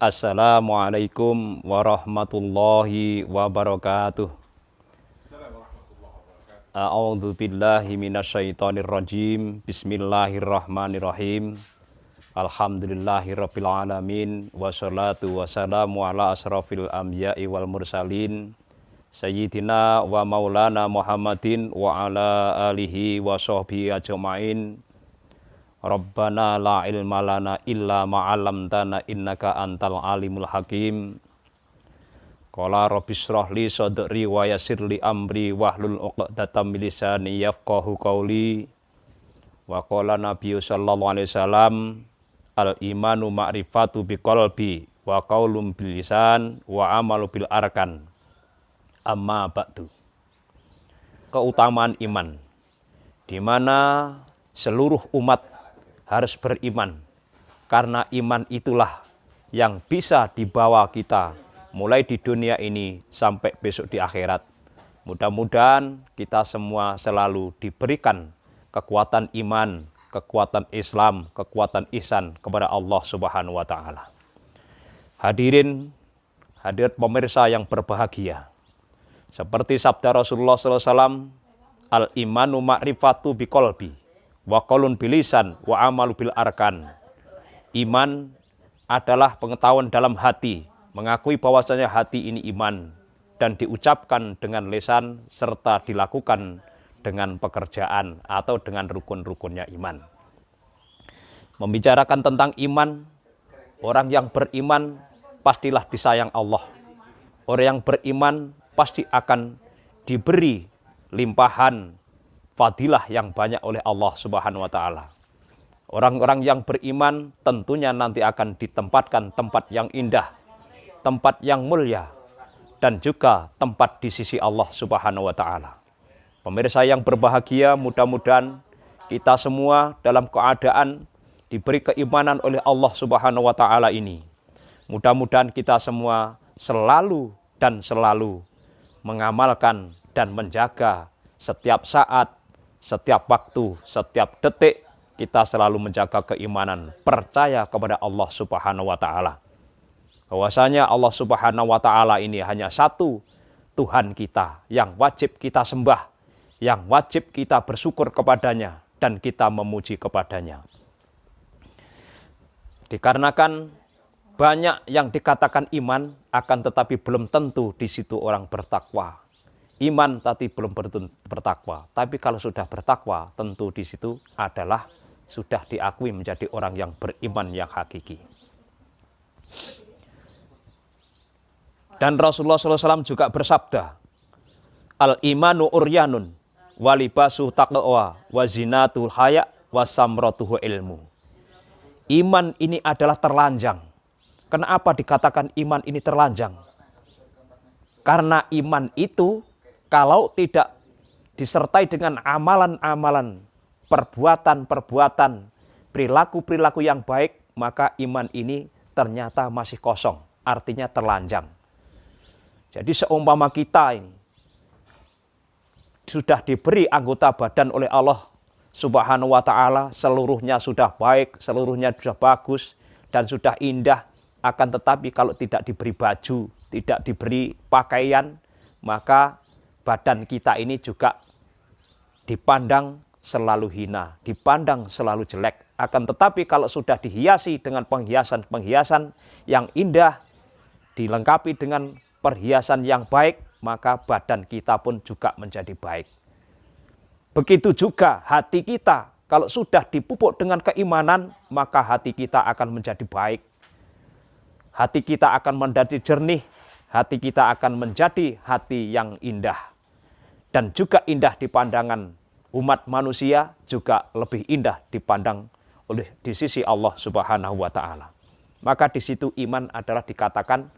Assalamualaikum warahmatullahi wabarakatuh. A'udzu billahi minasyaitonir rajim. Bismillahirrahmanirrahim. Alhamdulillahirabbil alamin wassalatu wassalamu ala asrofil anbiya'i wal mursalin sayyidina wa maulana Muhammadin wa ala alihi wa sahbihi ajmain. Rabbana la ilma lana illa ma 'allamtana innaka antal alimul hakim. Qala rabbis shrah li sadri wa yassir li amri wahlul 'uqdatam min lisani yafqahu qawli. Wa qala nabiyyu sallallahu alaihi wasallam al imanu ma'rifatu biqalbi wa qaulun bil lisan wa amalu bil arkan. Amma ba'du. Keutamaan iman, di mana seluruh umat harus beriman, karena iman itulah yang bisa dibawa kita mulai di dunia ini sampai besok di akhirat. Mudah-mudahan kita semua selalu diberikan kekuatan iman, kekuatan Islam, kekuatan ihsan kepada Allah Subhanahu wa taala. Hadirin pemirsa yang berbahagia. Seperti sabda Rasulullah SAW, al-imanu ma'rifatu biqalbi wa qaulun bilisan wa amalu bil arkan. Iman adalah pengetahuan dalam hati, mengakui bahwasanya hati ini iman, dan diucapkan dengan lisan serta dilakukan dengan pekerjaan atau dengan rukun-rukunnya iman. Membicarakan tentang iman, orang yang beriman pastilah disayang Allah. Orang yang beriman pasti akan diberi limpahan fadilah yang banyak oleh Allah Subhanahu wa taala. Orang-orang yang beriman tentunya nanti akan ditempatkan tempat yang indah, tempat yang mulia, dan juga tempat di sisi Allah Subhanahu wa taala. Pemirsa yang berbahagia, mudah-mudahan kita semua dalam keadaan diberi keimanan oleh Allah Subhanahu wa taala ini. Mudah-mudahan kita semua selalu mengamalkan dan menjaga setiap saat, setiap waktu, setiap detik, kita selalu menjaga keimanan, percaya kepada Allah Subhanahu wa taala. Bahwasanya Allah Subhanahu wa taala ini hanya satu Tuhan kita yang wajib kita sembah, yang wajib kita bersyukur kepadanya dan kita memuji kepadanya. Dikarenakan banyak yang dikatakan iman, akan tetapi belum tentu di situ orang bertakwa. Iman tapi belum bertakwa. Tapi kalau sudah bertakwa, tentu di situ adalah sudah diakui menjadi orang yang beriman yang hakiki. Dan Rasulullah SAW juga bersabda, al-imanu uryanun walibasu taqwa wa zinatul haya wa samratuhu ilmu. Iman ini adalah terlanjang. Kenapa dikatakan iman ini terlanjang? Karena iman itu kalau tidak disertai dengan amalan-amalan, perbuatan-perbuatan, perilaku-perilaku yang baik, maka iman ini ternyata masih kosong, artinya terlanjang. Jadi seumpama kita ini sudah diberi anggota badan oleh Allah Subhanahu wa taala, seluruhnya sudah baik, seluruhnya sudah bagus dan sudah indah, akan tetapi kalau tidak diberi baju, tidak diberi pakaian, maka badan kita ini juga dipandang selalu hina, dipandang selalu jelek. Akan tetapi kalau sudah dihiasi dengan penghiasan-penghiasan yang indah, dilengkapi dengan perhiasan yang baik, maka badan kita pun juga menjadi baik. Begitu juga hati kita, kalau sudah dipupuk dengan keimanan, maka hati kita akan menjadi baik. Hati kita akan menjadi jernih, hati kita akan menjadi hati yang indah. Dan juga indah di pandangan umat manusia, juga lebih indah dipandang di sisi Allah Subhanahu wa taala. Maka di situ iman adalah dikatakan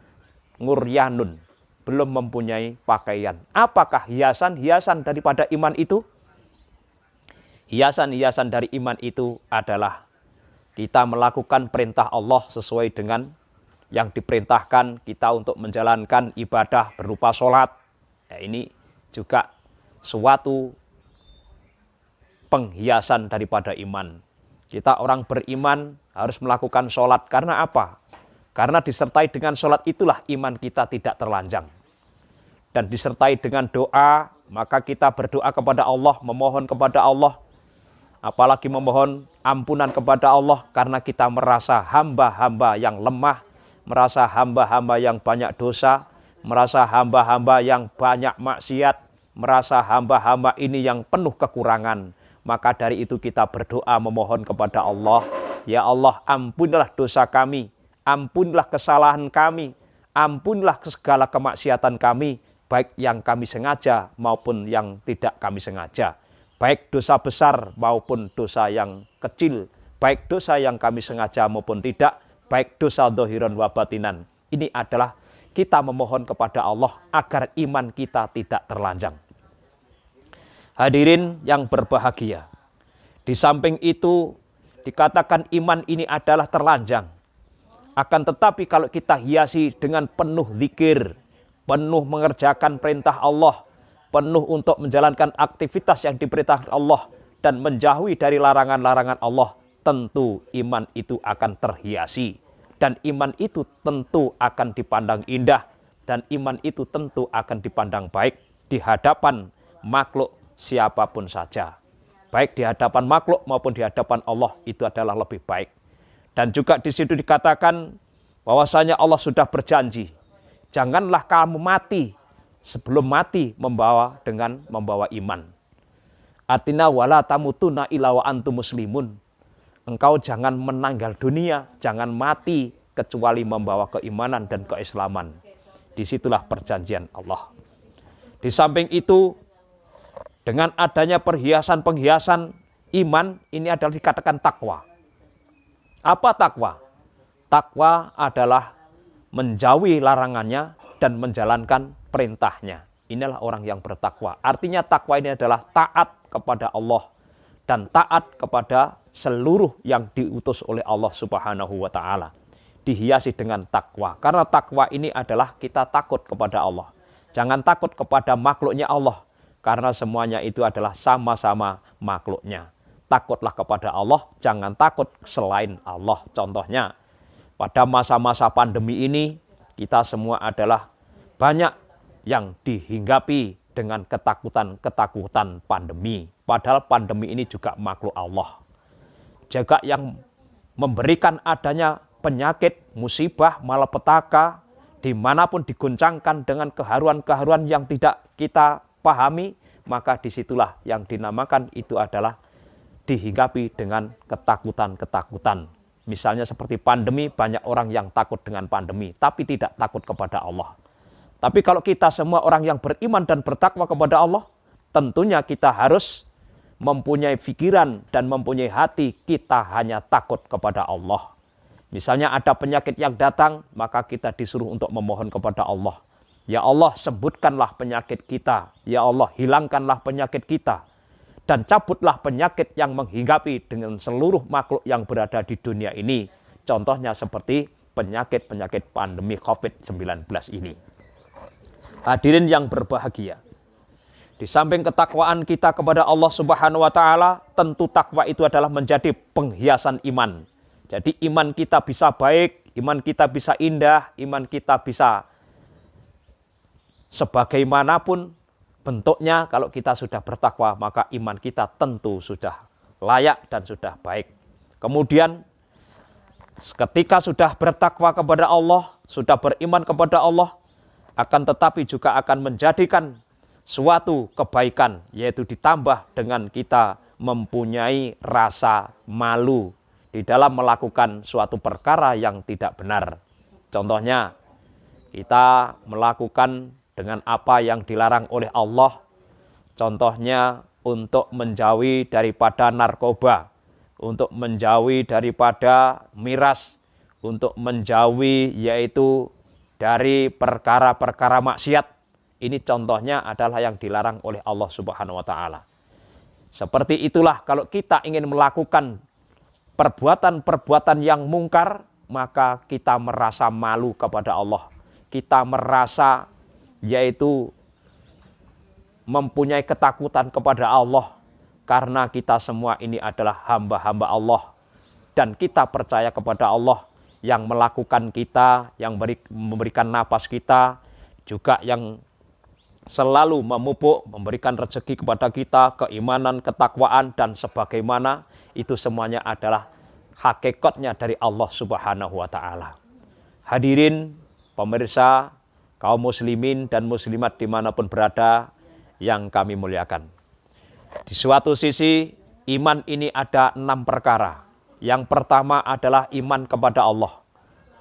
nguryanun, belum mempunyai pakaian. Apakah hiasan-hiasan daripada iman itu? Hiasan-hiasan dari iman itu adalah kita melakukan perintah Allah sesuai dengan yang diperintahkan kita untuk menjalankan ibadah berupa sholat. Ya, ini juga suatu penghiasan daripada iman. Kita orang beriman harus melakukan sholat. Karena apa? Karena disertai dengan sholat itulah iman kita tidak terlanjang. Dan disertai dengan doa, maka kita berdoa kepada Allah, memohon kepada Allah. Apalagi memohon ampunan kepada Allah karena kita merasa hamba-hamba yang lemah, merasa hamba-hamba yang banyak dosa, merasa hamba-hamba yang banyak maksiat, merasa hamba-hamba ini yang penuh kekurangan. Maka dari itu kita berdoa memohon kepada Allah, ya Allah ampunilah dosa kami, ampunilah kesalahan kami, ampunilah segala kemaksiatan kami, baik yang kami sengaja maupun yang tidak kami sengaja. Baik dosa besar maupun dosa yang kecil, baik dosa yang kami sengaja maupun tidak, baik dosa dhahiran wa batinan. Ini adalah kita memohon kepada Allah agar iman kita tidak terlanjang. Hadirin yang berbahagia, di samping itu dikatakan iman ini adalah terlanjang. Akan tetapi kalau kita hiasi dengan penuh zikir, penuh mengerjakan perintah Allah, penuh untuk menjalankan aktivitas yang diperintahkan Allah dan menjauhi dari larangan-larangan Allah, tentu iman itu akan terhiasi. Dan iman itu tentu akan dipandang indah, dan iman itu tentu akan dipandang baik di hadapan makhluk siapapun saja. Baik di hadapan makhluk maupun di hadapan Allah, itu adalah lebih baik. Dan juga di situ dikatakan bahwasanya Allah sudah berjanji, janganlah kamu mati sebelum mati membawa iman. Artinya wala tamutuna illa wa antum muslimun. Engkau jangan menanggal dunia, jangan mati kecuali membawa keimanan dan keislaman. Disitulah perjanjian Allah. Di samping itu, dengan adanya perhiasan-penghiasan iman, ini adalah dikatakan takwa. Apa takwa? Takwa adalah menjauhi larangannya dan menjalankan perintahnya. Inilah orang yang bertakwa. Artinya takwa ini adalah taat kepada Allah dan taat kepada seluruh yang diutus oleh Allah Subhanahu wa Ta'ala. Dihiasi dengan takwa. Karena takwa ini adalah kita takut kepada Allah. Jangan takut kepada makhluknya Allah, karena semuanya itu adalah sama-sama makhluknya. Takutlah kepada Allah, jangan takut selain Allah. Contohnya, pada masa-masa pandemi ini, kita semua adalah banyak yang dihinggapi dengan ketakutan pandemi. Padahal pandemi ini juga makhluk Allah. Juga yang memberikan adanya penyakit, musibah, malapetaka, dimanapun diguncangkan dengan keharuan-keharuan yang tidak kita pahami, maka disitulah yang dinamakan itu adalah dihinggapi dengan ketakutan-ketakutan. Misalnya seperti pandemi, banyak orang yang takut dengan pandemi, tapi tidak takut kepada Allah. Tapi kalau kita semua orang yang beriman dan bertakwa kepada Allah, tentunya kita harus mempunyai pikiran dan mempunyai hati, kita hanya takut kepada Allah. Misalnya ada penyakit yang datang, maka kita disuruh untuk memohon kepada Allah. Ya Allah, sembuhkanlah penyakit kita. Ya Allah, hilangkanlah penyakit kita. Dan cabutlah penyakit yang menghinggapi dengan seluruh makhluk yang berada di dunia ini. Contohnya seperti penyakit-penyakit pandemi COVID-19 ini. Hadirin yang berbahagia, di samping ketakwaan kita kepada Allah Subhanahu wa Ta'ala, tentu takwa itu adalah menjadi penghiasan iman. Jadi iman kita bisa baik, iman kita bisa indah, iman kita bisa sebagaimanapun bentuknya. Kalau kita sudah bertakwa, maka iman kita tentu sudah layak dan sudah baik. Kemudian ketika sudah bertakwa kepada Allah, sudah beriman kepada Allah, akan tetapi juga akan menjadikan suatu kebaikan, yaitu ditambah dengan kita mempunyai rasa malu di dalam melakukan suatu perkara yang tidak benar. Contohnya, kita melakukan dengan apa yang dilarang oleh Allah. Contohnya untuk menjauhi daripada narkoba, untuk menjauhi daripada miras, untuk menjauhi yaitu dari perkara-perkara maksiat. Ini contohnya adalah yang dilarang oleh Allah Subhanahu wa Ta'ala. Seperti itulah kalau kita ingin melakukan perbuatan-perbuatan yang mungkar, maka kita merasa malu kepada Allah. Kita merasa yaitu mempunyai ketakutan kepada Allah, karena kita semua ini adalah hamba-hamba Allah dan kita percaya kepada Allah yang melakukan kita, yang memberikan napas kita, juga yang selalu memupuk, memberikan rezeki kepada kita, keimanan, ketakwaan, dan sebagaimana, itu semuanya adalah hakikatnya dari Allah Subhanahu wa Ta'ala. Hadirin, pemirsa, kaum muslimin dan muslimat dimanapun berada yang kami muliakan. Di suatu sisi, iman ini ada 6 perkara. Yang pertama adalah iman kepada Allah.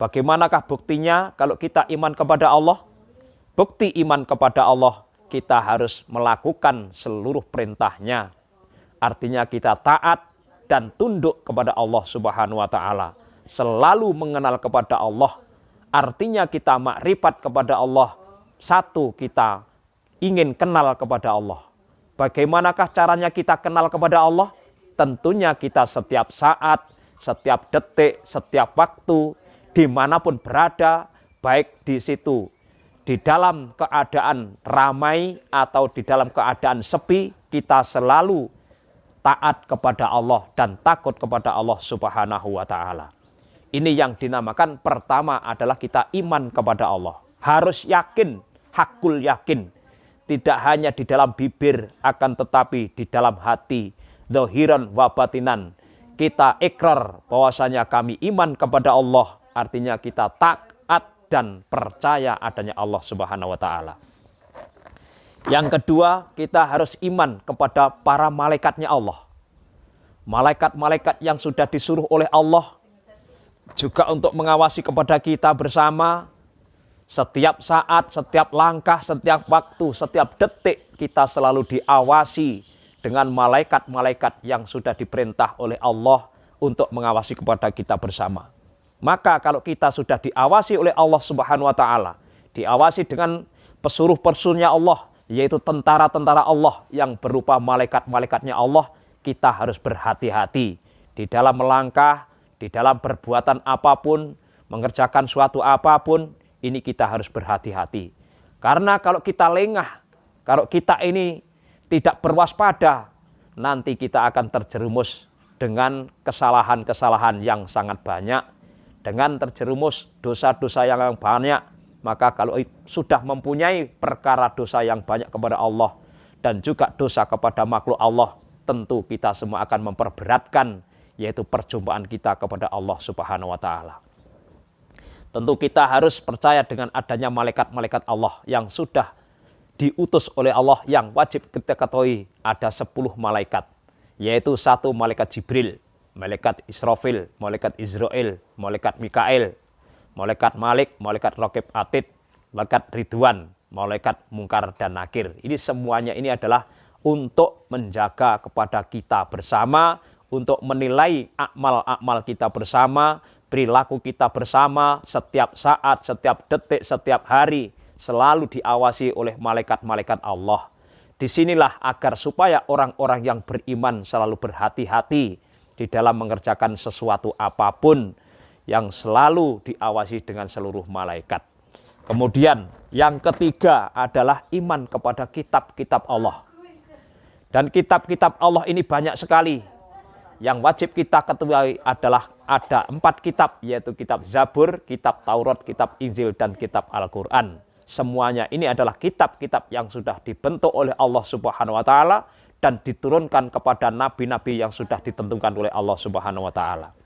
Bagaimanakah buktinya kalau kita iman kepada Allah? Bukti iman kepada Allah, kita harus melakukan seluruh perintahnya. Artinya kita taat dan tunduk kepada Allah Subhanahu wa Ta'ala. Selalu mengenal kepada Allah. Artinya kita makrifat kepada Allah. Satu, kita ingin kenal kepada Allah. Bagaimanakah caranya kita kenal kepada Allah? Tentunya kita setiap saat, setiap detik, setiap waktu, dimanapun berada, baik di situ, di dalam keadaan ramai atau di dalam keadaan sepi, kita selalu taat kepada Allah dan takut kepada Allah Subhanahu wa Ta'ala. Ini yang dinamakan pertama adalah kita iman kepada Allah. Harus yakin, hakul yakin. Tidak hanya di dalam bibir, akan tetapi di dalam hati, zahiran wa batinan. Kita ikrar bahwasanya kami iman kepada Allah, artinya kita taat dan percaya adanya Allah Subhanahu wa Ta'ala. Yang kedua, kita harus iman kepada para malaikatnya Allah. Malaikat-malaikat yang sudah disuruh oleh Allah juga untuk mengawasi kepada kita bersama. Setiap saat, setiap langkah, setiap waktu, setiap detik kita selalu diawasi dengan malaikat-malaikat yang sudah diperintah oleh Allah untuk mengawasi kepada kita bersama. Maka kalau kita sudah diawasi oleh Allah Subhanahu wa Ta'ala, diawasi dengan pesuruh-pesuruhnya Allah, yaitu tentara-tentara Allah yang berupa malaikat-malaikatnya Allah, kita harus berhati-hati di dalam melangkah, di dalam perbuatan apapun, mengerjakan suatu apapun, ini kita harus berhati-hati. Karena kalau kita lengah, kalau kita ini tidak berwaspada, nanti kita akan terjerumus dengan kesalahan-kesalahan yang sangat banyak, dengan terjerumus dosa-dosa yang banyak. Maka kalau sudah mempunyai perkara dosa yang banyak kepada Allah dan juga dosa kepada makhluk Allah, tentu kita semua akan memperberatkan, yaitu perjumpaan kita kepada Allah Subhanahu wa Ta'ala. Tentu kita harus percaya dengan adanya malaikat-malaikat Allah yang sudah diutus oleh Allah, yang wajib kita ketahui ada 10 malaikat, yaitu 1 malaikat Jibril, malaikat Israfil, malaikat Israel, malaikat Mikael, malaikat Malik, malaikat Raqib Atid, malaikat Ridwan, malaikat Mungkar dan Nakir. Ini semuanya ini adalah untuk menjaga kepada kita bersama, untuk menilai amal-amal kita bersama, perilaku kita bersama, setiap saat, setiap detik, setiap hari, selalu diawasi oleh malaikat-malaikat Allah. Disinilah agar supaya orang-orang yang beriman selalu berhati-hati di dalam mengerjakan sesuatu apapun, yang selalu diawasi dengan seluruh malaikat. Kemudian yang ketiga adalah iman kepada kitab-kitab Allah. Dan kitab-kitab Allah ini banyak sekali. Yang wajib kita ketahui adalah ada 4 kitab, yaitu kitab Zabur, kitab Taurat, kitab Injil, dan kitab Al-Quran. Semuanya ini adalah kitab-kitab yang sudah dibentuk oleh Allah Subhanahu wa Ta'ala dan diturunkan kepada nabi-nabi yang sudah ditentukan oleh Allah Subhanahu wa Ta'ala.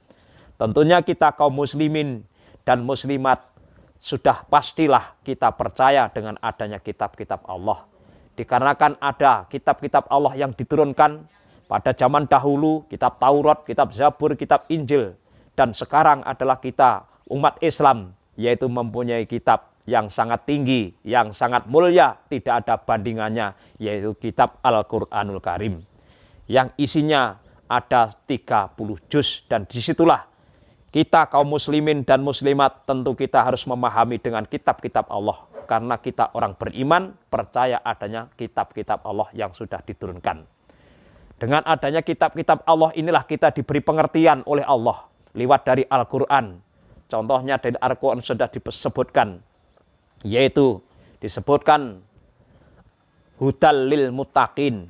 Tentunya kita kaum muslimin dan muslimat sudah pastilah kita percaya dengan adanya kitab-kitab Allah. Dikarenakan ada kitab-kitab Allah yang diturunkan pada zaman dahulu, kitab Taurat, kitab Zabur, kitab Injil. Dan sekarang adalah kita umat Islam, yaitu mempunyai kitab yang sangat tinggi, yang sangat mulia, tidak ada bandingannya, yaitu kitab Al-Quranul Karim. Yang isinya ada 30 juz, dan disitulah kita kaum muslimin dan muslimat tentu kita harus memahami dengan kitab-kitab Allah. Karena kita orang beriman, percaya adanya kitab-kitab Allah yang sudah diturunkan. Dengan adanya kitab-kitab Allah inilah kita diberi pengertian oleh Allah lewat dari Al-Quran. Contohnya dari Al-Quran sudah disebutkan, yaitu disebutkan hudal lil muttaqin.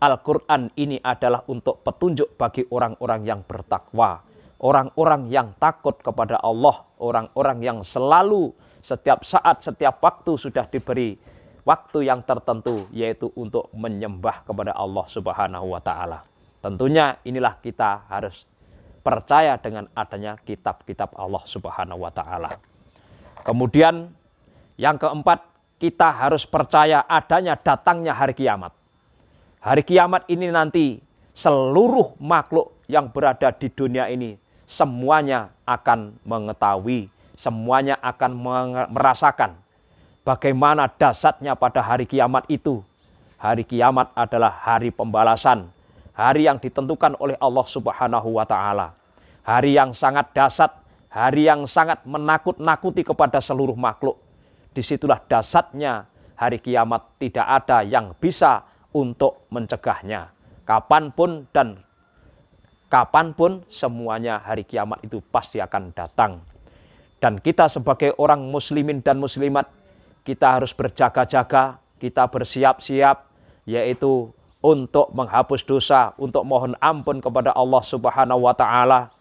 Al-Quran ini adalah untuk petunjuk bagi orang-orang yang bertakwa, orang-orang yang takut kepada Allah, orang-orang yang selalu setiap saat, setiap waktu sudah diberi waktu yang tertentu, yaitu untuk menyembah kepada Allah Subhanahu wa Ta'ala. Tentunya inilah kita harus percaya dengan adanya kitab-kitab Allah Subhanahu wa Ta'ala. Kemudian yang keempat, kita harus percaya adanya datangnya hari kiamat. Hari kiamat ini nanti seluruh makhluk yang berada di dunia ini semuanya akan mengetahui, semuanya akan merasakan bagaimana dahsyatnya pada hari kiamat itu. Hari kiamat adalah hari pembalasan, hari yang ditentukan oleh Allah Subhanahu wa Ta'ala. Hari yang sangat dahsyat, hari yang sangat menakut-nakuti kepada seluruh makhluk. Disitulah dahsyatnya hari kiamat, tidak ada yang bisa untuk mencegahnya. Kapanpun semuanya hari kiamat itu pasti akan datang. Dan kita sebagai orang muslimin dan muslimat, kita harus berjaga-jaga, kita bersiap-siap, yaitu untuk menghapus dosa, untuk mohon ampun kepada Allah Subhanahu wa Ta'ala,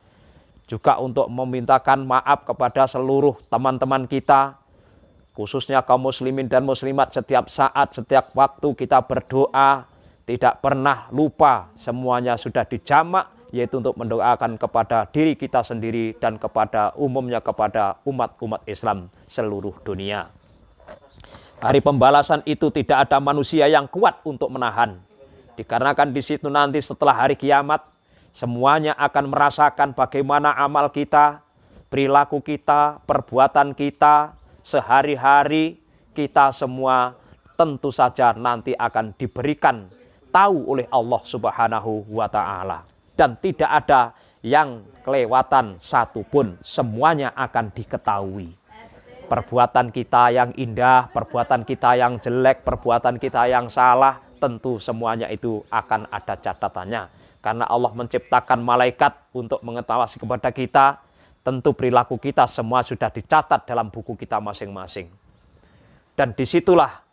juga untuk memintakan maaf kepada seluruh teman-teman kita, khususnya kaum muslimin dan muslimat. Setiap saat, setiap waktu kita berdoa, tidak pernah lupa, semuanya sudah dijamak, yaitu untuk mendoakan kepada diri kita sendiri dan kepada umumnya kepada umat-umat Islam seluruh dunia. Hari pembalasan itu tidak ada manusia yang kuat untuk menahan. Dikarenakan di situ nanti setelah hari kiamat, semuanya akan merasakan bagaimana amal kita, perilaku kita, perbuatan kita, sehari-hari kita semua tentu saja nanti akan diberikan tahu oleh Allah Subhanahu wa Ta'ala. Dan tidak ada yang kelewatan satupun, semuanya akan diketahui. Perbuatan kita yang indah, perbuatan kita yang jelek, perbuatan kita yang salah, tentu semuanya itu akan ada catatannya. Karena Allah menciptakan malaikat untuk mengetahui kepada kita, tentu perilaku kita semua sudah dicatat dalam buku kita masing-masing. Dan disitulah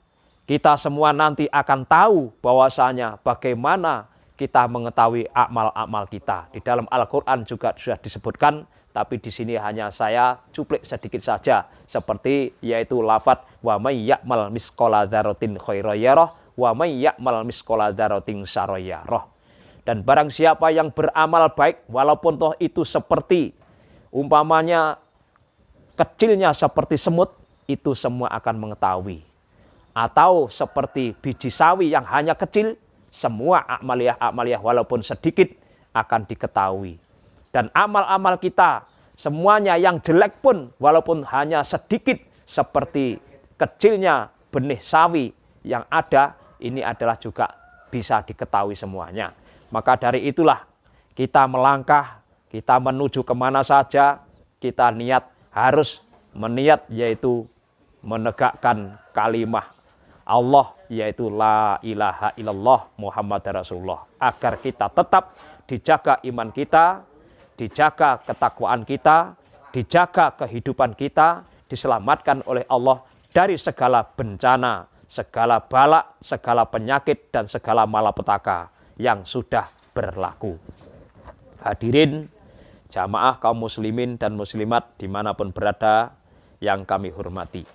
kita semua nanti akan tahu bahwasanya bagaimana kita mengetahui amal-amal kita. Di dalam Al-Quran juga sudah disebutkan, tapi di sini hanya saya cuplik sedikit saja, seperti yaitu lafadz wa may ya'mal misqala dzarratin khairan yarah wa may ya'mal misqala dzarratin syarran yarah. Dan barang siapa yang beramal baik, walaupun toh itu seperti umpamanya kecilnya seperti semut, itu semua akan mengetahui. Atau seperti biji sawi yang hanya kecil, semua amaliyah walaupun sedikit akan diketahui. Dan amal-amal kita semuanya yang jelek pun walaupun hanya sedikit seperti kecilnya benih sawi yang ada, ini adalah juga bisa diketahui semuanya. Maka dari itulah kita melangkah, kita menuju kemana saja, kita harus meniat yaitu menegakkan kalimah Allah, yaitu la ilaha illallah Muhammad Rasulullah, agar kita tetap dijaga iman kita, dijaga ketakwaan kita, dijaga kehidupan kita, diselamatkan oleh Allah dari segala bencana, segala bala, segala penyakit, dan segala malapetaka yang sudah berlaku. Hadirin jamaah kaum muslimin dan muslimat dimanapun berada yang kami hormati.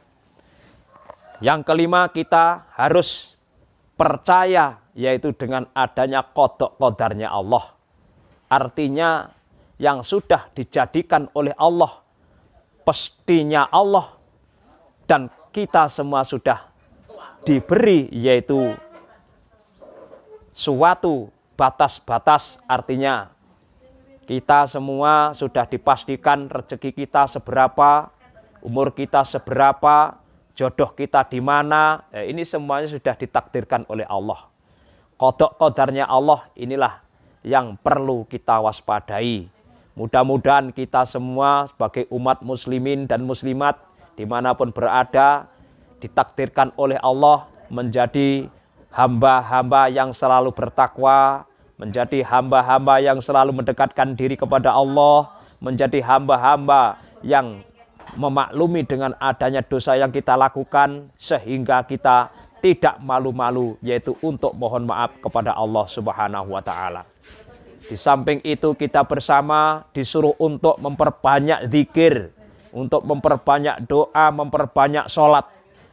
Yang kelima, kita harus percaya yaitu dengan adanya qada qadarnya Allah. Artinya yang sudah dijadikan oleh Allah, pastinya Allah, dan kita semua sudah diberi yaitu suatu batas-batas. Artinya kita semua sudah dipastikan rezeki kita seberapa, umur kita seberapa, jodoh kita di mana. Ini semuanya sudah ditakdirkan oleh Allah. Qada qadarnya Allah inilah yang perlu kita waspadai. Mudah-mudahan kita semua sebagai umat muslimin dan muslimat dimanapun berada ditakdirkan oleh Allah menjadi hamba-hamba yang selalu bertakwa, menjadi hamba-hamba yang selalu mendekatkan diri kepada Allah, menjadi hamba-hamba yang memaklumi dengan adanya dosa yang kita lakukan, sehingga kita tidak malu-malu yaitu untuk mohon maaf kepada Allah Subhanahu wa Ta'ala. Di samping itu kita bersama disuruh untuk memperbanyak zikir, untuk memperbanyak doa, memperbanyak sholat.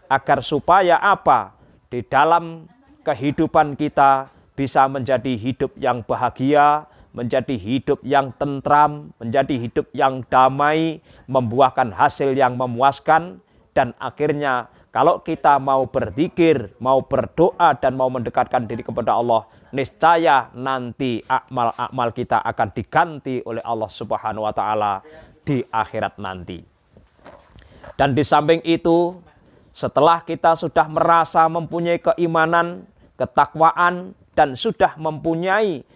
Agar supaya apa? Di dalam kehidupan kita bisa menjadi hidup yang bahagia, menjadi hidup yang tentram, menjadi hidup yang damai, membuahkan hasil yang memuaskan. Dan akhirnya kalau kita mau berzikir, mau berdoa dan mau mendekatkan diri kepada Allah, niscaya nanti amal-amal kita akan diganti oleh Allah Subhanahu wa taala di akhirat nanti. Dan di samping itu, setelah kita sudah merasa mempunyai keimanan, ketakwaan, dan sudah mempunyai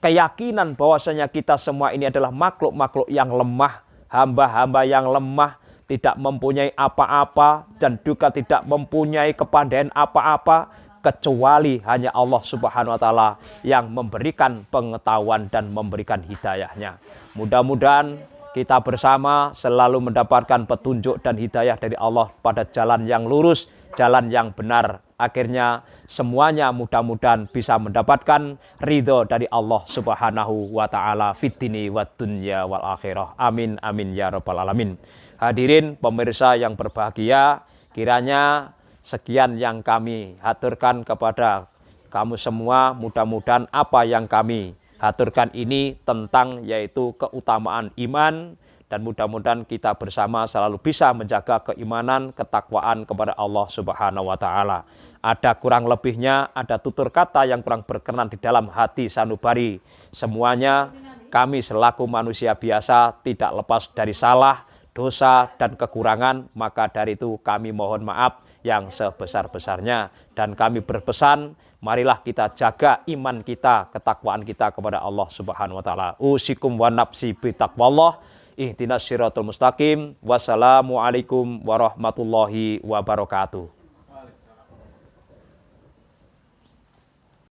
keyakinan bahwasanya kita semua ini adalah makhluk-makhluk yang lemah, hamba-hamba yang lemah, tidak mempunyai apa-apa dan juga tidak mempunyai kepandaian apa-apa kecuali hanya Allah Subhanahu wa taala yang memberikan pengetahuan dan memberikan hidayahnya. Mudah-mudahan kita bersama selalu mendapatkan petunjuk dan hidayah dari Allah pada jalan yang lurus, jalan yang benar. Akhirnya semuanya mudah-mudahan bisa mendapatkan ridho dari Allah Subhanahu wa taala fid dini wad dunya wal akhirah. Amin amin ya rabbal alamin. Hadirin pemirsa yang berbahagia, kiranya sekian yang kami haturkan kepada kamu semua. Mudah-mudahan apa yang kami haturkan ini tentang yaitu keutamaan iman, dan mudah-mudahan kita bersama selalu bisa menjaga keimanan, ketakwaan kepada Allah Subhanahu wa taala. Ada kurang lebihnya, ada tutur kata yang kurang berkenan di dalam hati sanubari. Semuanya kami selaku manusia biasa tidak lepas dari salah, dosa dan kekurangan, maka dari itu kami mohon maaf yang sebesar-besarnya. Dan kami berpesan, marilah kita jaga iman kita, ketakwaan kita kepada Allah Subhanahu wa taala. Usikum wa nafsi bi taqwallah. Ihdinas siratal mustaqim. Wassalamualaikum warahmatullahi wabarakatuh.